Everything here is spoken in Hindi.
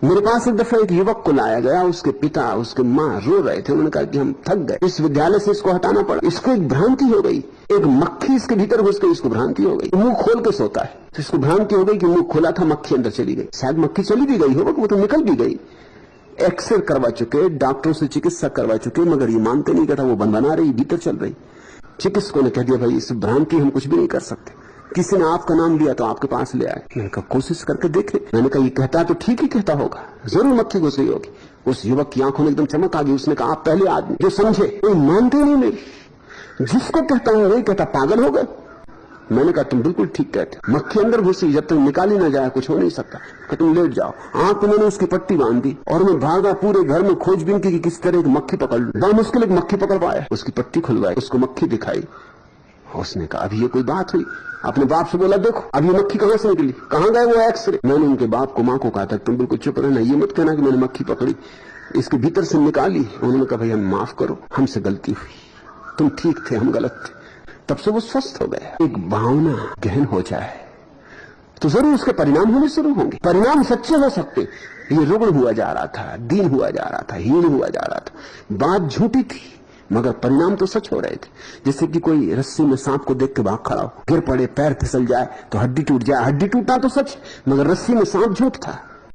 मेरे पास एक दफा एक युवक को लाया गया, उसके पिता उसके माँ रो रहे थे। उन्होंने कहा कि हम थक गए, इस विद्यालय से इसको हटाना पड़ा, इसको एक भ्रांति हो गई, एक मक्खी इसके भीतर घुस गई, इसको भ्रांति हो गई, मुंह खोल के सोता है तो इसको भ्रांति हो गई कि मुंह खोला था, मक्खी अंदर चली गई। शायद मक्खी चली भी गई होगा, वो तो निकल भी गई। एक्सरे करवा चुके, डॉक्टरों से चिकित्सा करवा चुके, मगर ये मानते नहीं कहता वो बना रही, भीतर चल रही। चिकित्सकों ने कह दिया भाई इस भ्रांति हम कुछ भी नहीं कर सकते। किसी ने आपका नाम लिया तो आपके पास ले आए। मैंने कहा कोशिश करके देखें। मैंने कहा ये कहता है तो ठीक ही कहता होगा, जरूर मक्खी घुस गई होगी। उस युवक की आंखों में एकदम चमक आ गई। उसने कहा आप पहले आदमी जो समझे। कोई मानते नहीं मेरी, जिसको कहता हूं वही कहता पागल हो गए। मैंने कहा तुम बिल्कुल ठीक कहते, मक्खी अंदर घुसी, जब तक निकाली ना जाए कुछ हो नहीं सकता, कि तुम लेट जाओ। आंख पे मैंने उसकी पट्टी बांध दी और मैं भागा, पूरे घर में खोजबीन की कि किस तरह एक मक्खी पकड़ लूं। बड़ा मुश्किल एक मक्खी पकड़ पाया। उसकी पट्टी खुलवाई, उसको मक्खी दिखाई। उसने कहा अभी ये कोई बात हुई? अपने बाप से बोला देखो अब ये मक्खी कहां से निकली, कहां गए वो एक्सरे। मैंने उनके बाप को, मां को कहा था तुम बिल्कुल चुप रहना, ये मत कहना कि मैंने मक्खी पकड़ी, इसके भीतर से निकाली। उन्होंने कहा भाई हम माफ करो, हमसे गलती हुई, तुम ठीक थे हम गलत थे। तब से वो स्वस्थ हो गया। एक भावना गहन हो जाए तो जरूर उसके परिणाम होने शुरू होंगे। परिणाम सच्चे हो सकते। ये रुग्ण हुआ जा रहा था, दीन हुआ जा रहा था, हीन हुआ जा रहा था, बात झूठी थी मगर परिणाम तो सच हो रहे थे। जैसे कि कोई रस्सी में सांप को देख के भाग खड़ा हो, गिर पड़े, पैर फिसल जाए तो हड्डी टूट जाए। हड्डी टूटना तो सच, मगर रस्सी में सांप झूठ था।